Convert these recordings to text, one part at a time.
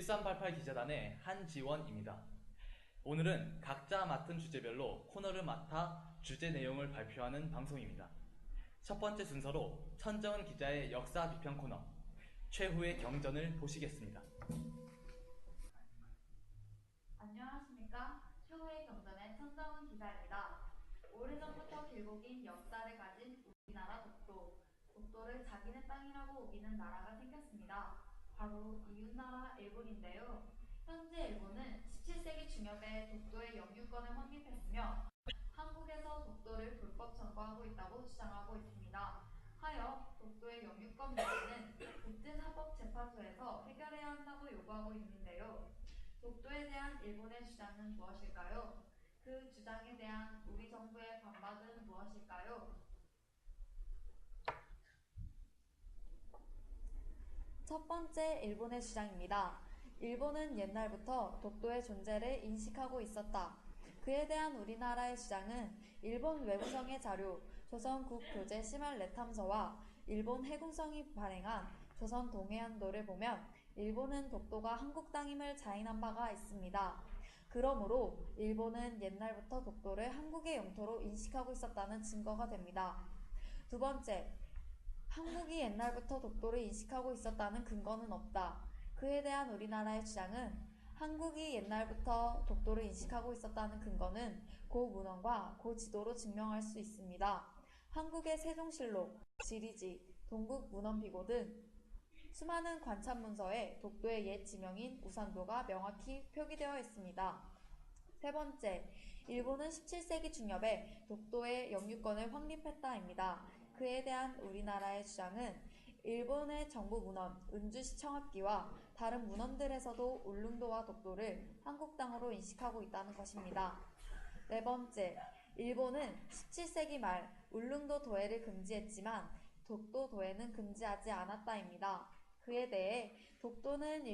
1388 기자단의 한지원입니다. 오늘은 각자 맡은 주제별로 코너를 맡아 주제 내용을 발표하는 방송입니다. 첫 번째 순서로 천정은 기자의 역사 비평 코너, 최후의 경전을 보시겠습니다. 안녕하십니까. 최후의 경전의 천정은 기자입니다. 오래전부터 길고 긴 역사를 가진 우리나라 독도를 자기네 땅이라고 우기는 나라가 생겼습니다. 바로 이웃나라 일본인데요. 현재 일본은 17세기 중엽에 독도의 영유권을 확립했으며 한국에서 독도를 불법 점거하고 있다고 주장하고 있습니다. 하여 독도의 영유권 문제는 국제사법재판소에서 해결해야 한다고 요구하고 있는데요. 독도에 대한 일본의 주장은 무엇일까요? 그 주장에 대한 우리 정부의 반박은 무엇일까요? 첫 번째, 일본의 주장입니다. 일본은 옛날부터 독도의 존재를 인식하고 있었다. 그에 대한 우리나라의 주장은 일본 외무성의 자료, 조선 국교재 시말레 탐서와 일본 해군성이 발행한 조선 동해안도를 보면 일본은 독도가 한국 땅임을 자인한 바가 있습니다. 그러므로 일본은 옛날부터 독도를 한국의 영토로 인식하고 있었다는 증거가 됩니다. 두 번째, 한국이 옛날부터 독도를 인식하고 있었다는 근거는 없다. 그에 대한 우리나라의 주장은 한국이 옛날부터 독도를 인식하고 있었다는 근거는 고 문헌과 고 지도로 증명할 수 있습니다. 한국의 세종실록, 지리지, 동국문헌비고 등 수많은 관찰문서에 독도의 옛 지명인 우산도가 명확히 표기되어 있습니다. 세 번째, 일본은 17세기 중엽에 독도의 영유권을 확립했다입니다. 그에 대한 우리나라의 주장은 일본의 정부 문헌, 은주시 청합기와 다른 문헌들에서도 울릉도와 독도를 한국 땅으로 인식하고 있다는 것입니다. 네 번째, 일본은 17세기 말 울릉도 도해를 금지했지만 독도 도해는 금지하지 않았다입니다. 그에 대해 독도는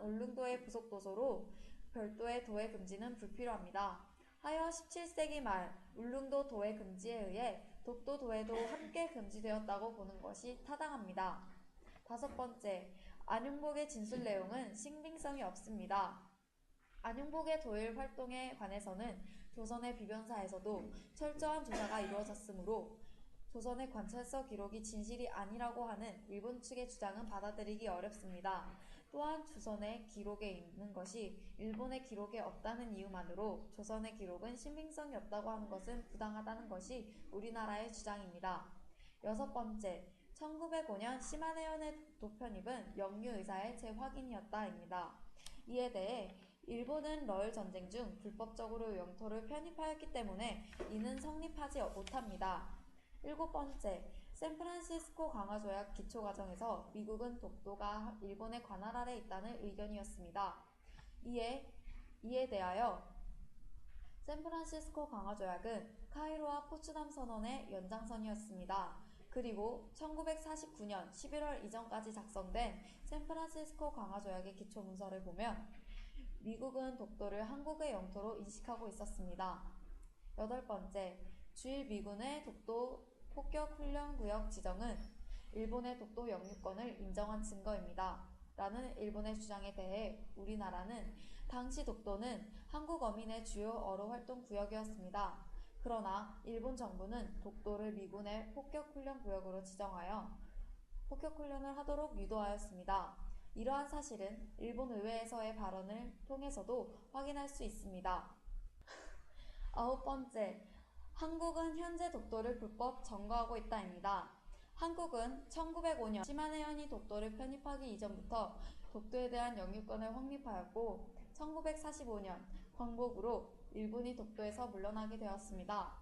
울릉도의 부속 도서로 별도의 도해 금지는 불필요합니다. 하여 17세기 말 울릉도 도해 금지에 의해 독도 도해도 함께 금지되었다고 보는 것이 타당합니다. 다섯 번째, 안용복의 진술 내용은 신빙성이 없습니다. 안용복의 도일 활동에 관해서는 조선의 비변사에서도 철저한 조사가 이루어졌으므로 조선의 관찰서 기록이 진실이 아니라고 하는 일본 측의 주장은 받아들이기 어렵습니다. 또한 조선의 기록에 있는 것이 일본의 기록에 없다는 이유만으로 조선의 기록은 신빙성이 없다고 하는 것은 부당하다는 것이 우리나라의 주장입니다. 여섯 번째, 1905년 시마네현의 독도 편입은 영유 의사의 재확인이었다입니다. 이에 대해 일본은 러일 전쟁 중 불법적으로 영토를 편입하였기 때문에 이는 성립하지 못합니다. 일곱 번째, 샌프란시스코 강화조약 기초과정에서 미국은 독도가 일본의 관할 아래 있다는 의견이었습니다. 이에 대하여 샌프란시스코 강화조약은 카이로와 포츠담 선언의 연장선이었습니다. 그리고 1949년 11월 이전까지 작성된 샌프란시스코 강화조약의 기초문서를 보면 미국은 독도를 한국의 영토로 인식하고 있었습니다. 여덟 번째, 주일 미군의 독도 폭격훈련구역 지정은 일본의 독도 영유권을 인정한 증거입니다. 라는 일본의 주장에 대해 우리나라는 당시 독도는 한국 어민의 주요 어로 활동 구역이었습니다. 그러나 일본 정부는 독도를 미군의 폭격훈련구역으로 지정하여 폭격훈련을 하도록 유도하였습니다. 이러한 사실은 일본 의회에서의 발언을 통해서도 확인할 수 있습니다. 아홉 번째, 한국은 현재 독도를 불법 점거하고 있다입니다. 한국은 1905년 시마네현이 독도를 편입하기 이전부터 독도에 대한 영유권을 확립하였고 1945년 광복으로 일본이 독도에서 물러나게 되었습니다.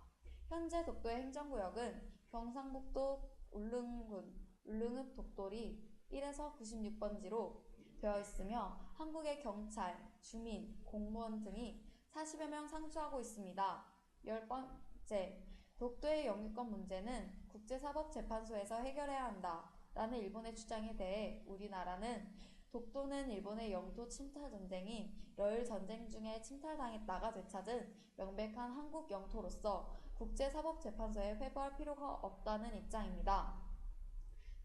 현재 독도의 행정구역은 경상북도 울릉군, 울릉읍 독도리 1에서 96번지로 되어 있으며 한국의 경찰, 주민, 공무원 등이 40여 명 상주하고 있습니다. 열 번째, 독도의 영유권 문제는 국제사법재판소에서 해결해야 한다. 라는 일본의 주장에 대해 우리나라는 독도는 일본의 영토 침탈 전쟁인 러일 전쟁 중에 침탈당했다가 되찾은 명백한 한국 영토로서 국제사법재판소에 회부할 필요가 없다는 입장입니다.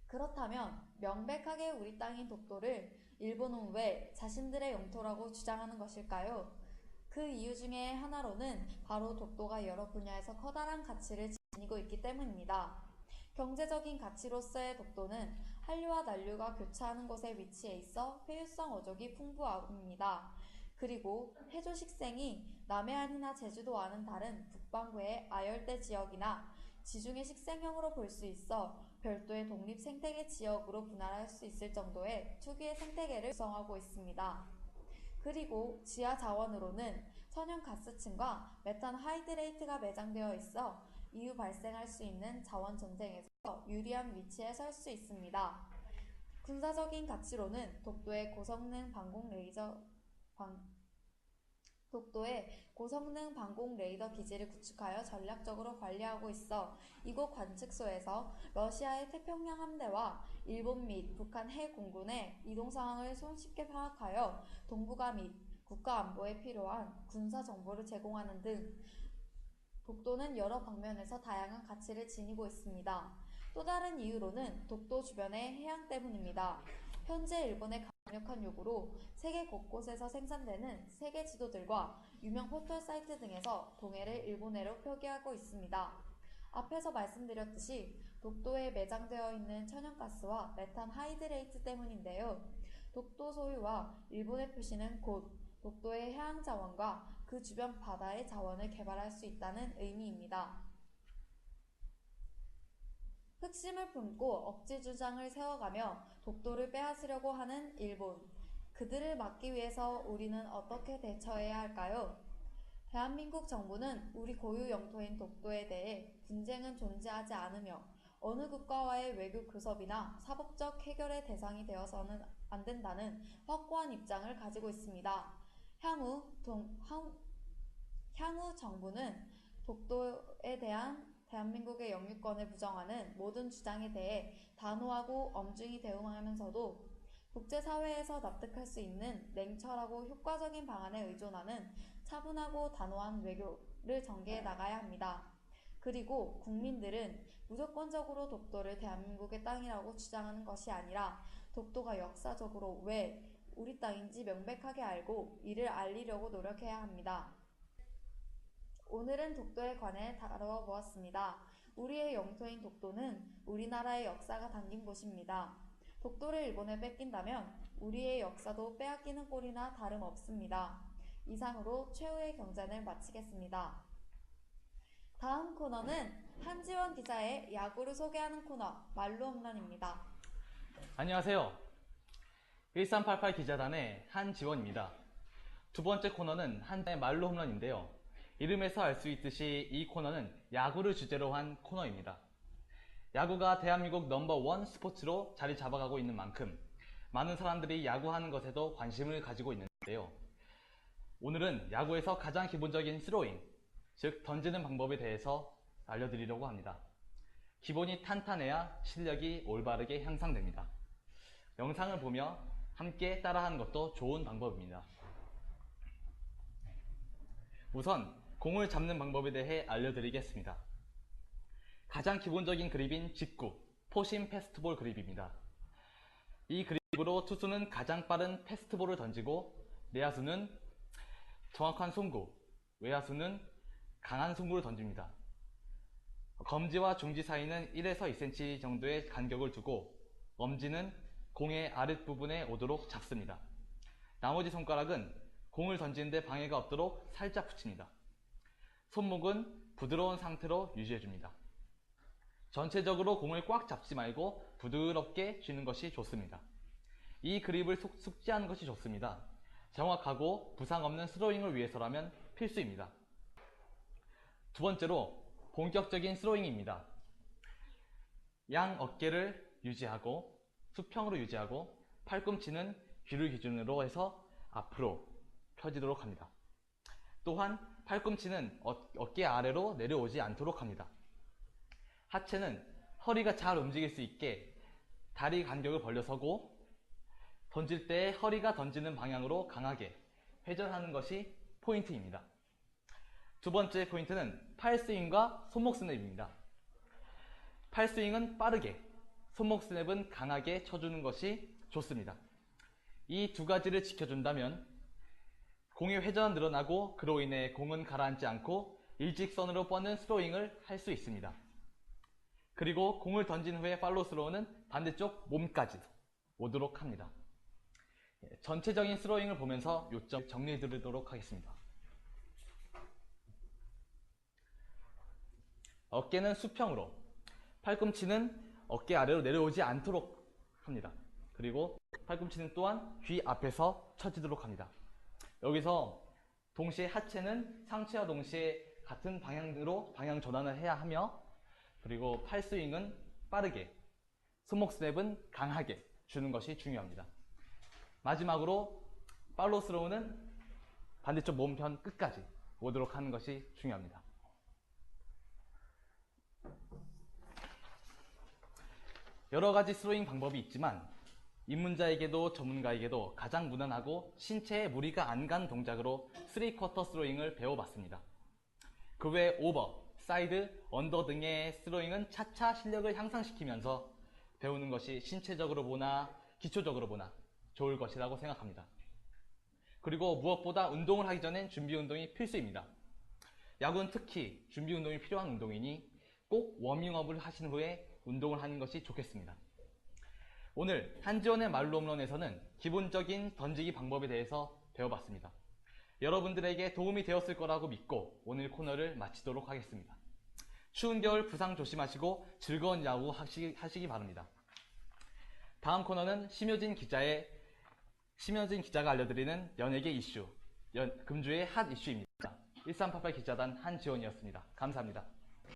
그렇다면 명백하게 우리 땅인 독도를 일본은 왜 자신들의 영토라고 주장하는 것일까요? 그 이유 중에 하나로는 바로 독도가 여러 분야에서 커다란 가치를 지니고 있기 때문입니다. 경제적인 가치로서의 독도는 한류와 난류가 교차하는 곳에 위치해 있어 회유성 어족이 풍부합니다. 그리고 해조 식생이 남해안이나 제주도와는 다른 북반구의 아열대 지역이나 지중해 식생형으로 볼 수 있어 별도의 독립 생태계 지역으로 분할할 수 있을 정도의 특유의 생태계를 구성하고 있습니다. 그리고 지하 자원으로는 천연가스층과 메탄 하이드레이트가 매장되어 있어 이후 발생할 수 있는 자원 전쟁에서 유리한 위치에 설 수 있습니다. 군사적인 가치로는 독도의 고성능 방공 레이더 기지를 구축하여 전략적으로 관리하고 있어 이곳 관측소에서 러시아의 태평양 함대와 일본 및 북한 해공군의 이동 상황을 손쉽게 파악하여 동북아 및 국가 안보에 필요한 군사 정보를 제공하는 등 독도는 여러 방면에서 다양한 가치를 지니고 있습니다. 또 다른 이유로는 독도 주변의 해양 때문입니다. 현재 일본의 강력한 요구로 세계 곳곳에서 생산되는 세계 지도들과 유명 포털 사이트 등에서 동해를 일본해로 표기하고 있습니다. 앞에서 말씀드렸듯이 독도에 매장되어 있는 천연가스와 메탄 하이드레이트 때문인데요. 독도 소유와 일본의 표시는 곧 독도의 해양 자원과 그 주변 바다의 자원을 개발할 수 있다는 의미입니다. 흑심을 품고 억지 주장을 세워가며 독도를 빼앗으려고 하는 일본. 그들을 막기 위해서 우리는 어떻게 대처해야 할까요? 대한민국 정부는 우리 고유 영토인 독도에 대해 분쟁은 존재하지 않으며 어느 국가와의 외교 교섭이나 사법적 해결의 대상이 되어서는 안 된다는 확고한 입장을 가지고 있습니다. 향후 정부는 독도에 대한 대한민국의 영유권을 부정하는 모든 주장에 대해 단호하고 엄중히 대응하면서도 국제사회에서 납득할 수 있는 냉철하고 효과적인 방안에 의존하는 차분하고 단호한 외교를 전개해 나가야 합니다. 그리고 국민들은 무조건적으로 독도를 대한민국의 땅이라고 주장하는 것이 아니라 독도가 역사적으로 왜 우리 땅인지 명백하게 알고 이를 알리려고 노력해야 합니다. 오늘은 독도에 관해 다루어 보았습니다. 우리의 영토인 독도는 우리나라의 역사가 담긴 곳입니다. 독도를 일본에 뺏긴다면 우리의 역사도 빼앗기는 꼴이나 다름없습니다. 이상으로 최후의 경전을 마치겠습니다. 다음 코너는 한지원 기자의 야구를 소개하는 코너 말로 홈런입니다. 안녕하세요. 1388 기자단의 한지원입니다. 두 번째 코너는 한지원의 말로 홈런인데요. 이름에서 알 수 있듯이 이 코너는 야구를 주제로 한 코너입니다. 야구가 대한민국 넘버원 스포츠로 자리 잡아가고 있는 만큼 많은 사람들이 야구하는 것에도 관심을 가지고 있는데요. 오늘은 야구에서 가장 기본적인 스로잉, 즉 던지는 방법에 대해서 알려드리려고 합니다. 기본이 탄탄해야 실력이 올바르게 향상됩니다. 영상을 보며 함께 따라하는 것도 좋은 방법입니다. 우선 공을 잡는 방법에 대해 알려드리겠습니다. 가장 기본적인 그립인 직구, 포심 패스트볼 그립입니다. 이 그립으로 투수는 가장 빠른 패스트볼을 던지고 내야수는 정확한 송구, 외야수는 강한 송구를 던집니다. 검지와 중지 사이는 1에서 2cm 정도의 간격을 두고 엄지는 공의 아랫부분에 오도록 잡습니다. 나머지 손가락은 공을 던지는데 방해가 없도록 살짝 붙입니다. 손목은 부드러운 상태로 유지해줍니다. 전체적으로 공을 꽉 잡지 말고 부드럽게 쥐는 것이 좋습니다. 이 그립을 숙지하는 것이 좋습니다. 정확하고 부상 없는 스로잉을 위해서라면 필수입니다. 두 번째로 본격적인 스로잉입니다. 양 어깨를 유지하고 수평으로 유지하고 팔꿈치는 귀를 기준으로 해서 앞으로 펴지도록 합니다. 또한 팔꿈치는 어깨 아래로 내려오지 않도록 합니다. 하체는 허리가 잘 움직일 수 있게 다리 간격을 벌려서고 던질 때 허리가 던지는 방향으로 강하게 회전하는 것이 포인트입니다. 두 번째 포인트는 팔스윙과 손목 스냅입니다. 팔스윙은 빠르게, 손목 스냅은 강하게 쳐주는 것이 좋습니다. 이 두 가지를 지켜준다면 공의 회전은 늘어나고 그로 인해 공은 가라앉지 않고 일직선으로 뻗는 스로잉을 할 수 있습니다. 그리고 공을 던진 후에 팔로우 스로우는 반대쪽 몸까지 오도록 합니다. 전체적인 스로잉을 보면서 요점 정리해 드리도록 하겠습니다. 어깨는 수평으로, 팔꿈치는 어깨 아래로 내려오지 않도록 합니다. 그리고 팔꿈치는 또한 귀 앞에서 쳐지도록 합니다. 여기서 동시에 하체는 상체와 동시에 같은 방향으로 방향 전환을 해야 하며, 그리고 팔스윙은 빠르게, 손목 스냅은 강하게 주는 것이 중요합니다. 마지막으로 팔로우 스로우는 반대쪽 몸편 끝까지 오도록 하는 것이 중요합니다. 여러 가지 스로잉 방법이 있지만 입문자에게도 전문가에게도 가장 무난하고 신체에 무리가 안 간 동작으로 3쿼터 스로잉을 배워봤습니다. 그 외 오버, 사이드, 언더 등의 스로잉은 차차 실력을 향상시키면서 배우는 것이 신체적으로 보나 기초적으로 보나 좋을 것이라고 생각합니다. 그리고 무엇보다 운동을 하기 전엔 준비 운동이 필수입니다. 야구는 특히 준비 운동이 필요한 운동이니 꼭 워밍업을 하신 후에 운동을 하는 것이 좋겠습니다. 오늘 한지원의 말로 홈런에서는 기본적인 던지기 방법에 대해서 배워봤습니다. 여러분들에게 도움이 되었을 거라고 믿고 오늘 코너를 마치도록 하겠습니다. 추운 겨울 부상 조심하시고 즐거운 야구 하시기 바랍니다. 다음 코너는 심효진 기자가 알려드리는 연예계 이슈, 금주의 핫 이슈입니다. 1388 기자단 한지원이었습니다. 감사합니다.